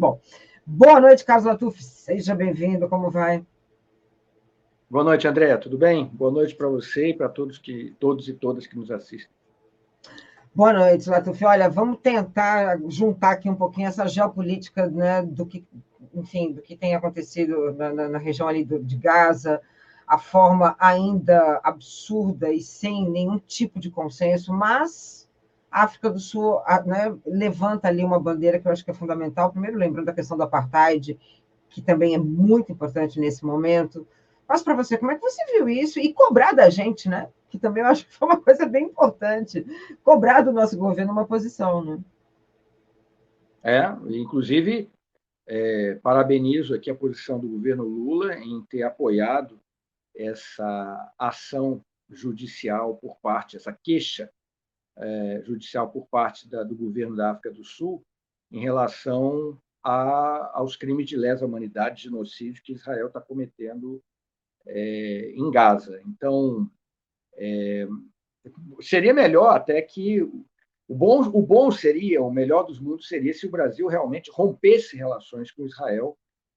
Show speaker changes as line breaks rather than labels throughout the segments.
Bom, boa noite, Carlos Latuf. Seja bem-vindo, como vai?
Boa noite, André. Tudo bem? Boa noite para você e para todos e todas que nos assistem.
Boa noite, Latuf. Olha, vamos tentar juntar aqui um pouquinho essa geopolítica, né, do que, enfim, do que tem acontecido na região ali de Gaza, a forma ainda absurda e sem nenhum tipo de consenso, mas a África do Sul, né, levanta ali uma bandeira que eu acho que é fundamental. Primeiro, lembrando da questão do apartheid, que também é muito importante nesse momento. Mas para você, como é que você viu isso? E cobrar da gente, né? Que também eu acho que foi uma coisa bem importante. Cobrar do nosso governo uma posição, né?
Inclusive, parabenizo aqui a posição do governo Lula em ter apoiado essa ação judicial por parte, essa queixa judicial por parte do governo da África do Sul em relação aos crimes de lesa humanidade, genocídio que Israel está cometendo em Gaza. Então, seria melhor até que o bom seria, o melhor dos mundos seria se o Brasil realmente rompesse relações com Israel,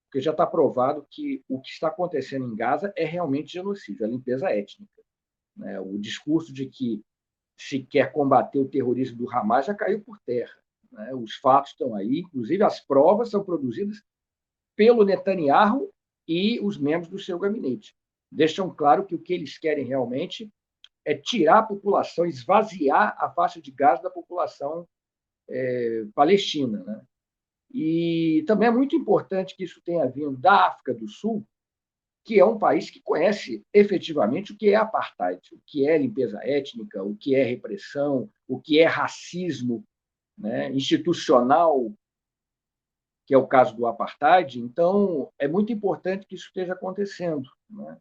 porque já está provado que o que está acontecendo em Gaza é realmente genocídio, é limpeza étnica. Né? O discurso de que se quer combater o terrorismo do Hamas já caiu por terra. Né? Os fatos estão aí, inclusive as provas são produzidas pelo Netanyahu e os membros do seu gabinete. Deixam claro que o que eles querem realmente é tirar a população, esvaziar a faixa de Gaza da população palestina. Né? E também é muito importante que isso tenha vindo da África do Sul, que é um país que conhece efetivamente o que é apartheid, o que é limpeza étnica, o que é repressão, o que é racismo, né, institucional, que é o caso do apartheid. Então, é muito importante que isso esteja acontecendo. Né?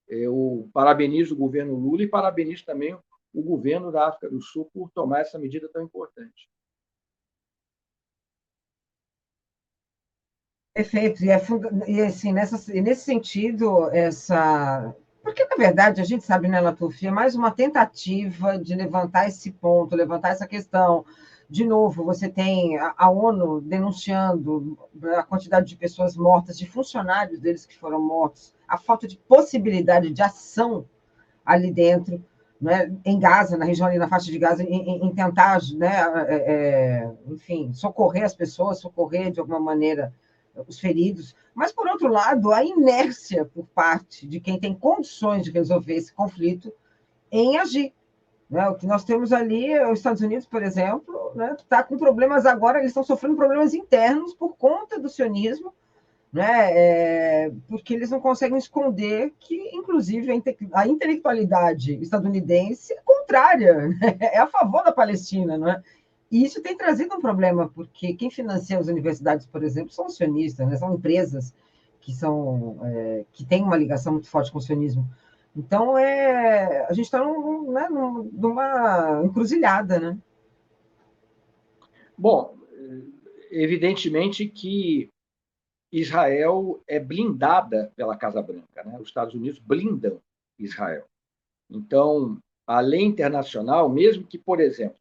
Eu parabenizo o governo Lula e parabenizo também o governo da África do Sul por tomar essa medida tão importante.
Perfeito. E assim, nesse sentido, essa. Porque, na verdade, a gente sabe, né, Latufia, é mais uma tentativa de levantar esse ponto, levantar essa questão. De novo, você tem a ONU denunciando a quantidade de pessoas mortas, de funcionários deles que foram mortos, a falta de possibilidade de ação ali dentro, né, em Gaza, na região ali na faixa de Gaza, em tentar, né, enfim, socorrer as pessoas, socorrer de alguma maneira os feridos. Mas, por outro lado, a inércia por parte de quem tem condições de resolver esse conflito em agir. Né? O que nós temos ali, os Estados Unidos, por exemplo, está, né, com problemas agora, eles estão sofrendo problemas internos por conta do sionismo, né? Porque eles não conseguem esconder que, inclusive, a intelectualidade estadunidense é contrária, né? É a favor da Palestina, não é? E isso tem trazido um problema, porque quem financia as universidades, por exemplo, são os sionistas, né? São empresas que têm uma ligação muito forte com o sionismo. Então, a gente está numa encruzilhada, né?
Bom, evidentemente que Israel é blindada pela Casa Branca. Né? Os Estados Unidos blindam Israel. Então, a lei internacional, mesmo que, por exemplo,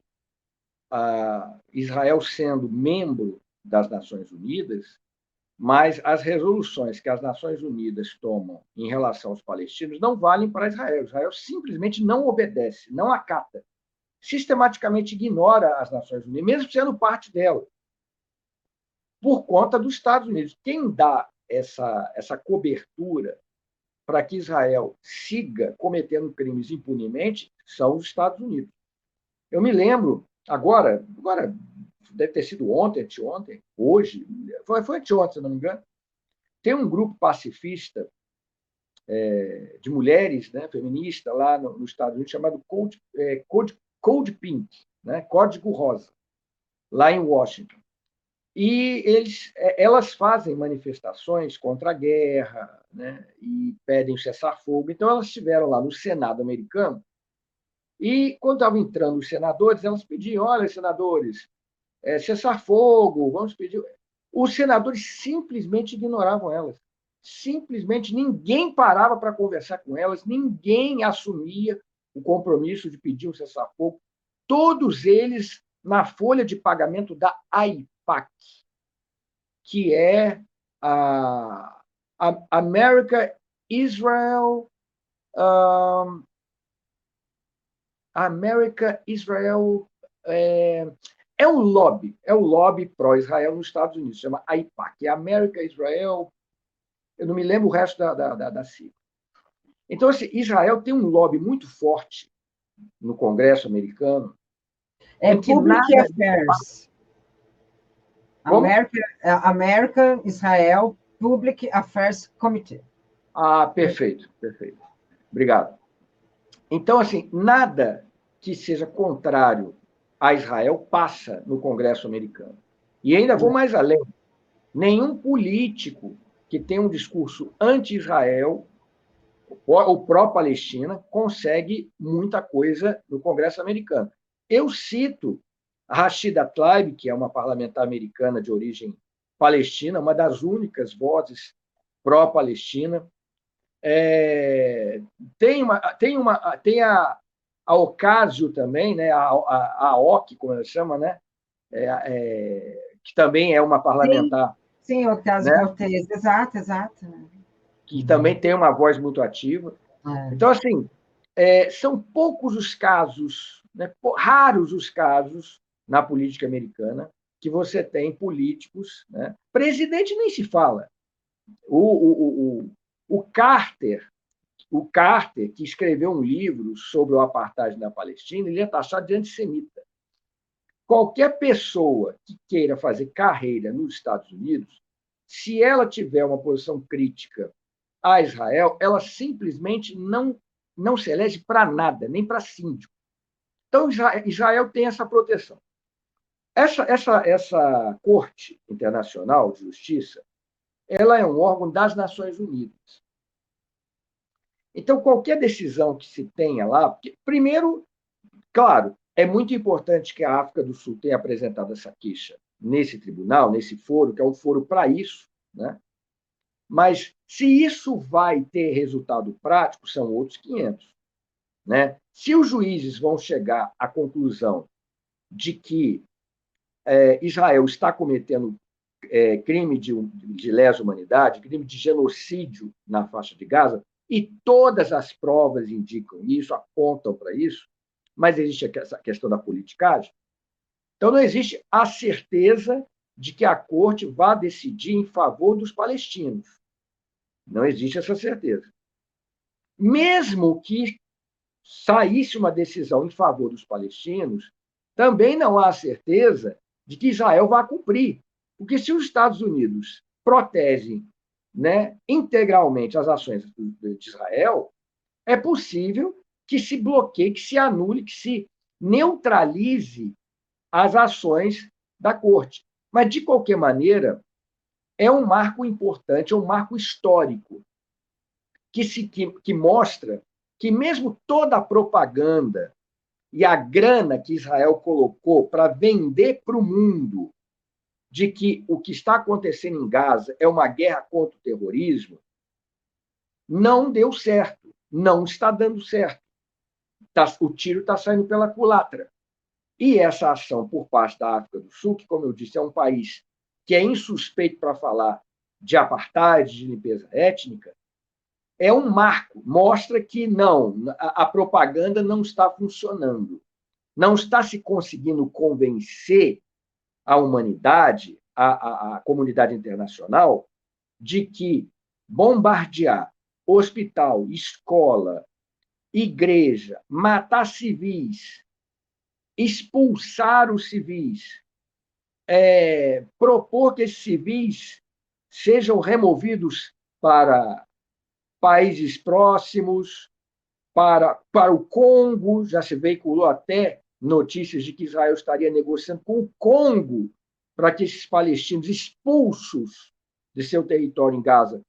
Israel sendo membro das Nações Unidas, mas as resoluções que as Nações Unidas tomam em relação aos palestinos não valem para Israel. Israel simplesmente não obedece, não acata, sistematicamente ignora as Nações Unidas, mesmo sendo parte dela, por conta dos Estados Unidos. Quem dá essa cobertura para que Israel siga cometendo crimes impunemente são os Estados Unidos. Eu me lembro, agora deve ter sido ontem, anteontem, hoje, foi anteontem, se não me engano, tem um grupo pacifista de mulheres, né, feminista, lá nos Estados Unidos, chamado Code Pink, né, Código Rosa, lá em Washington. E elas fazem manifestações contra a guerra, né, e pedem cessar-fogo. Então, elas estiveram lá no Senado americano e, quando estavam entrando os senadores, elas pediam: olha, senadores, cessar-fogo, vamos pedir. Os senadores simplesmente ignoravam elas. Simplesmente ninguém parava para conversar com elas, ninguém assumia o compromisso de pedir um cessar-fogo. Todos eles na folha de pagamento da AIPAC, que é a America Israel, America Israel é um lobby pró-Israel nos Estados Unidos, chama AIPAC, é América Israel, eu não me lembro o resto da sigla. Então, assim, Israel tem um lobby muito forte no Congresso americano.
É Public Affairs. American Israel Public Affairs Committee.
Perfeito, perfeito. Obrigado. Então, assim, nada que seja contrário a Israel passa no Congresso americano. E ainda vou mais além. Nenhum político que tem um discurso anti-Israel ou pró-Palestina consegue muita coisa no Congresso americano. Eu cito a Rashida Tlaib, que é uma parlamentar americana de origem palestina, uma das únicas vozes pró-Palestina. Tem a Ocasio também, né? a OC, como ela chama, né? Que também é uma parlamentar.
Sim, Ocasio-Cortez, né? Exato.
Que também tem uma voz muito ativa. Então, assim, são poucos os casos, né? Raros os casos na política americana que você tem políticos, né? Presidente nem se fala. O Carter, que escreveu um livro sobre o apartheid na Palestina, ele é taxado de antissemita. Qualquer pessoa que queira fazer carreira nos Estados Unidos, se ela tiver uma posição crítica a Israel, ela simplesmente não se elege para nada, nem para síndico. Então, Israel tem essa proteção. Essa Corte Internacional de Justiça, ela é um órgão das Nações Unidas. Então, qualquer decisão que se tenha lá, porque, primeiro, claro, é muito importante que a África do Sul tenha apresentado essa queixa nesse tribunal, nesse foro, que é um foro para isso, né? Mas se isso vai ter resultado prático, são outros 500. Né? Se os juízes vão chegar à conclusão de que Israel está cometendo crime de lesa humanidade, crime de genocídio na faixa de Gaza, e todas as provas indicam isso, apontam para isso, mas existe essa questão da politicagem. Então, não existe a certeza de que a corte vá decidir em favor dos palestinos. Não existe essa certeza. Mesmo que saísse uma decisão em favor dos palestinos, também não há certeza de que Israel vá cumprir. Porque se os Estados Unidos protegem, né, integralmente as ações de Israel, é possível que se bloqueie, que se anule, que se neutralize as ações da corte. Mas, de qualquer maneira, é um marco importante, é um marco histórico, que mostra que mesmo toda a propaganda e a grana que Israel colocou para vender para o mundo de que o que está acontecendo em Gaza é uma guerra contra o terrorismo, não deu certo, não está dando certo. O tiro está saindo pela culatra. E essa ação por parte da África do Sul, que, como eu disse, é um país que é insuspeito para falar de apartheid, de limpeza étnica, é um marco, mostra que não, a propaganda não está funcionando, não está se conseguindo convencer a humanidade, a comunidade internacional, de que bombardear hospital, escola, igreja, matar civis, expulsar os civis, propor que esses civis sejam removidos para países próximos, para o Congo, já se veiculou até notícias de que Israel estaria negociando com o Congo para que esses palestinos expulsos de seu território em Gaza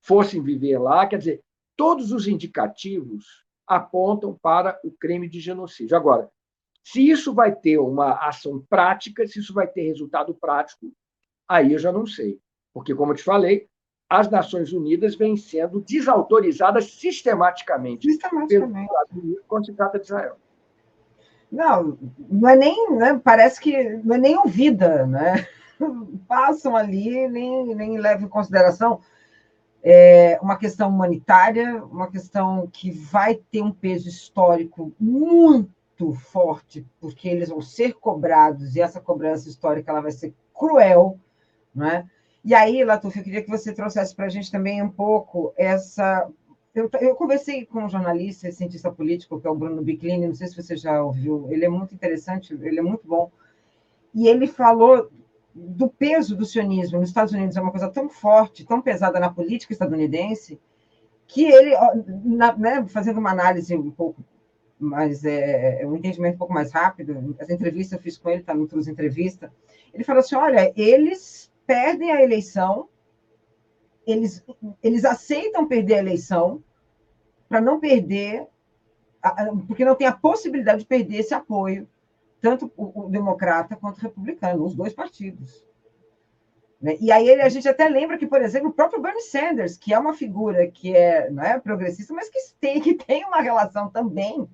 fossem viver lá. Quer dizer, todos os indicativos apontam para o crime de genocídio. Agora, se isso vai ter uma ação prática, se isso vai ter resultado prático, aí eu já não sei. Porque, como eu te falei, as Nações Unidas vêm sendo desautorizadas sistematicamente pelos Estados Unidos quando se trata de Israel.
Não é nem, né, parece que não é nem ouvida, né? passam ali, nem levam em consideração uma questão humanitária, uma questão que vai ter um peso histórico muito forte, porque eles vão ser cobrados, e essa cobrança histórica ela vai ser cruel, não é? E aí, Latuf, eu queria que você trouxesse para a gente também um pouco essa. Eu conversei com um jornalista e cientista político, que é o Bruno Bicklini, não sei se você já ouviu, ele é muito interessante, ele é muito bom, e ele falou do peso do sionismo nos Estados Unidos, é uma coisa tão forte, tão pesada na política estadunidense, que ele, né, fazendo uma análise um pouco mais, um entendimento um pouco mais rápido, essa entrevista eu fiz com ele, está no Trus Entrevista, ele falou assim, olha, eles perdem a eleição, eles aceitam perder a eleição para não perder, porque não tem a possibilidade de perder esse apoio, tanto o democrata quanto o republicano, os dois partidos. Né? E aí a gente até lembra que, por exemplo, o próprio Bernie Sanders, que é uma figura que não é progressista, mas que tem uma relação também,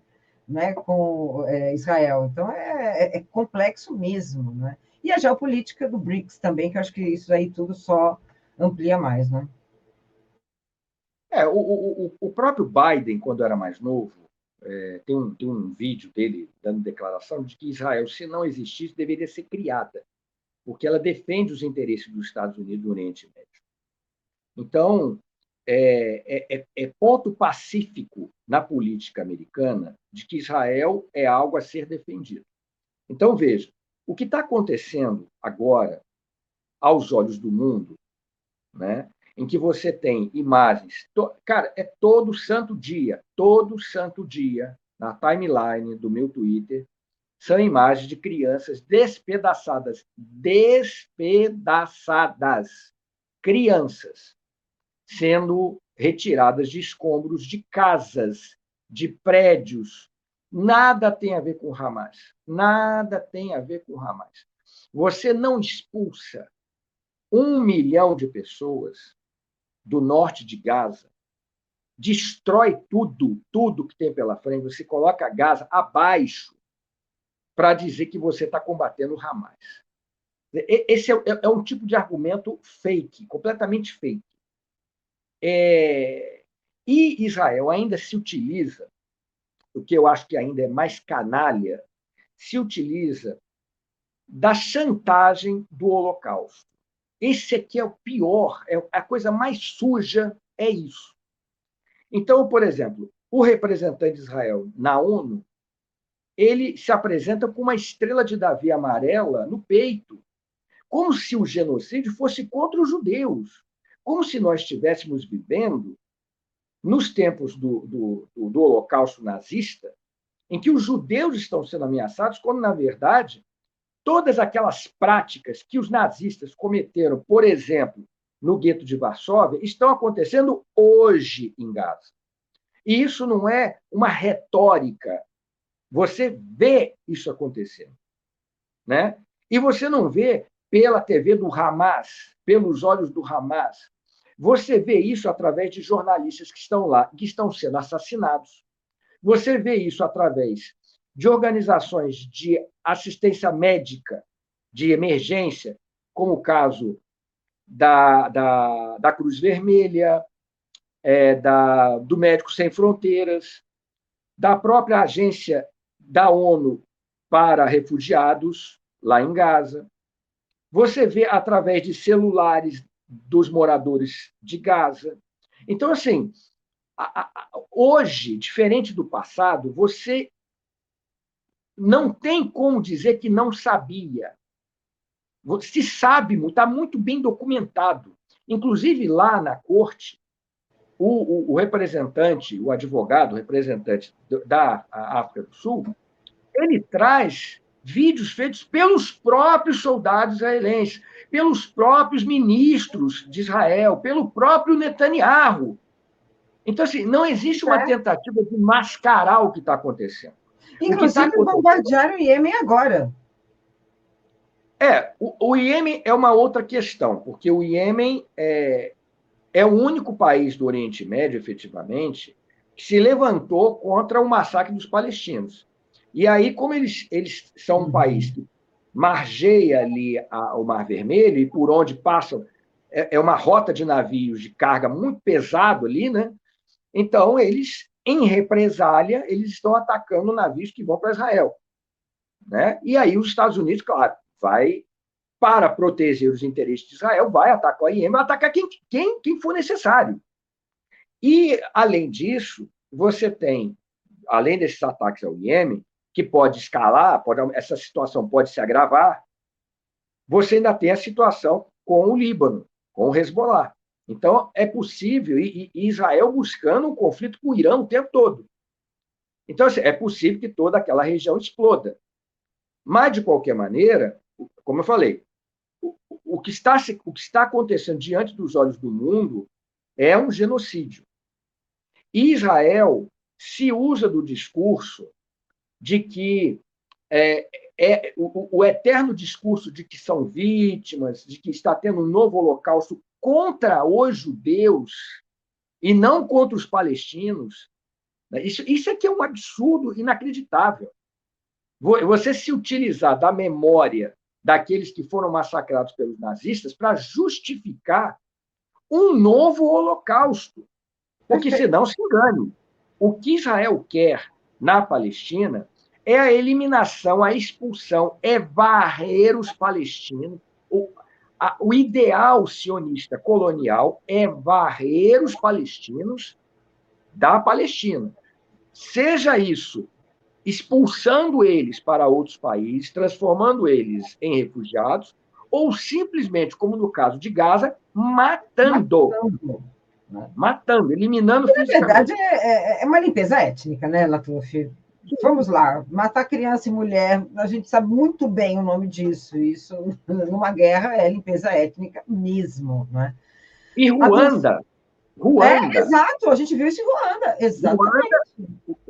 né, com Israel. Então é complexo mesmo. Né? E a geopolítica do BRICS também, que eu acho que isso aí tudo só amplia mais. Né?
O próprio Biden, quando era mais novo, tem um vídeo dele dando declaração de que Israel, se não existisse, deveria ser criada, porque ela defende os interesses dos Estados Unidos no Oriente Médio. Então, é ponto pacífico na política americana de que Israel é algo a ser defendido. Então, veja, o que está acontecendo agora, aos olhos do mundo, né, em que você tem imagens. Cara, é todo santo dia, na timeline do meu Twitter, são imagens de crianças despedaçadas. Despedaçadas. Crianças sendo retiradas de escombros de casas, de prédios. Nada tem a ver com Hamas. Nada tem a ver com Hamas. Você não expulsa 1 milhão de pessoas do norte de Gaza, destrói tudo que tem pela frente, você coloca Gaza abaixo para dizer que você está combatendo o Hamas. Esse é um tipo de argumento fake, completamente fake. E Israel ainda se utiliza, o que eu acho que ainda é mais canalha, se utiliza da chantagem do Holocausto. Esse aqui é o pior, é a coisa mais suja, é isso. Então, por exemplo, o representante de Israel na ONU, ele se apresenta com uma estrela de Davi amarela no peito, como se o genocídio fosse contra os judeus, como se nós estivéssemos vivendo nos tempos do Holocausto nazista, em que os judeus estão sendo ameaçados, quando, na verdade, todas aquelas práticas que os nazistas cometeram, por exemplo, no gueto de Varsóvia, estão acontecendo hoje em Gaza. E isso não é uma retórica. Você vê isso acontecendo. Né? E você não vê pela TV do Hamas, pelos olhos do Hamas. Você vê isso através de jornalistas que estão lá, que estão sendo assassinados. Você vê isso através de organizações de assistência médica, de emergência, como o caso da Cruz Vermelha, do Médicos Sem Fronteiras, da própria agência da ONU para refugiados, lá em Gaza. Você vê através de celulares dos moradores de Gaza. Então, assim, hoje, diferente do passado, você não tem como dizer que não sabia. Se sabe, está muito bem documentado. Inclusive, lá na corte, o representante, o advogado, o representante da África do Sul, ele traz vídeos feitos pelos próprios soldados israelenses, pelos próprios ministros de Israel, pelo próprio Netanyahu. Então, assim, não existe uma tentativa de mascarar o que está acontecendo.
Inclusive, bombardearam o Iêmen agora.
O Iêmen é uma outra questão, porque o Iêmen é o único país do Oriente Médio, efetivamente, que se levantou contra o massacre dos palestinos. E aí, como eles são um país que margeia ali o Mar Vermelho e por onde passam é uma rota de navios de carga muito pesado ali, né? Então, eles, em represália, eles estão atacando navios que vão para Israel, né? E aí os Estados Unidos, claro, vai, para proteger os interesses de Israel, vai atacar o Iêmen, vai atacar quem for necessário. E, além disso, você tem, além desses ataques ao Iêmen, que pode escalar, essa situação pode se agravar, você ainda tem a situação com o Líbano, com o Hezbollah. Então, é possível, e Israel buscando um conflito com o Irã o tempo todo. Então, assim, é possível que toda aquela região exploda. Mas, de qualquer maneira, como eu falei, o que está acontecendo diante dos olhos do mundo é um genocídio. E Israel se usa do discurso de que o eterno discurso de que são vítimas, de que está tendo um novo holocausto contra os judeus e não contra os palestinos. Isso aqui é um absurdo inacreditável. Você se utilizar da memória daqueles que foram massacrados pelos nazistas para justificar um novo holocausto. Porque, senão, se engane. O que Israel quer na Palestina é a eliminação, a expulsão, é varrer os palestinos. O ideal sionista colonial é varrer os palestinos da Palestina. Seja isso expulsando eles para outros países, transformando eles em refugiados, ou simplesmente, como no caso de Gaza, matando, eliminando
fisicamente. Na verdade, é uma limpeza étnica, né, Latuf? Vamos lá, matar criança e mulher, a gente sabe muito bem o nome disso. Isso, numa guerra, é limpeza étnica mesmo, né?
E Ruanda.
Exato, a gente viu isso em Ruanda, exatamente.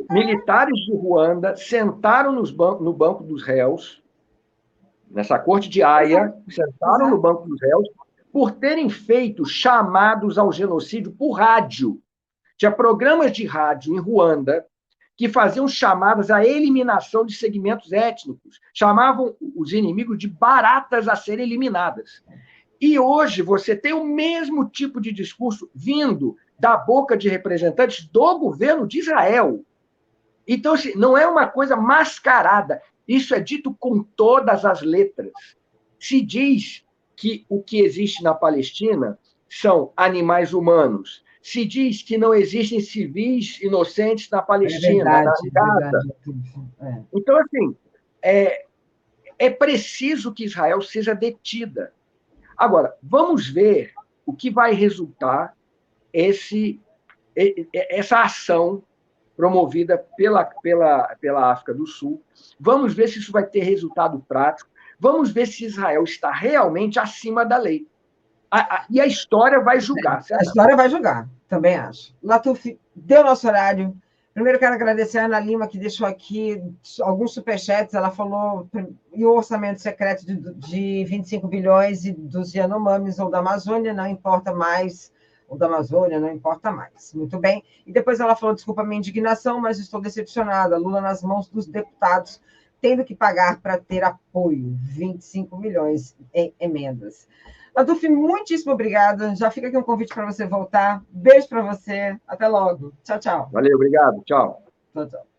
Militares de Ruanda sentaram no banco dos réus, nessa corte de Haia, sentaram no banco dos réus, por terem feito chamados ao genocídio por rádio. Tinha programas de rádio em Ruanda que faziam chamadas à eliminação de segmentos étnicos, chamavam os inimigos de baratas a serem eliminadas. E hoje você tem o mesmo tipo de discurso vindo da boca de representantes do governo de Israel. Então, assim, não é uma coisa mascarada. Isso é dito com todas as letras. Se diz que o que existe na Palestina são animais humanos. Se diz que não existem civis inocentes na Palestina, na Gaza. Então, assim, é preciso que Israel seja detida. Agora, vamos ver o que vai resultar essa ação promovida pela África do Sul. Vamos ver se isso vai ter resultado prático. Vamos ver se Israel está realmente acima da lei. E a história vai julgar.
A história vai julgar, também acho. Latuf, deu nosso horário. Primeiro, quero agradecer a Ana Lima, que deixou aqui alguns superchats. Ela falou e o orçamento secreto de 25 bilhões e dos Yanomamis ou da Amazônia, não importa mais. O da Amazônia, não importa mais. Muito bem. E depois ela falou, desculpa a minha indignação, mas estou decepcionada. Lula nas mãos dos deputados, tendo que pagar para ter apoio. 25 milhões em emendas. Latuf, muitíssimo obrigada. Já fica aqui um convite para você voltar. Beijo para você. Até logo. Tchau, tchau.
Valeu, obrigado. Tchau.
Tchau, tchau.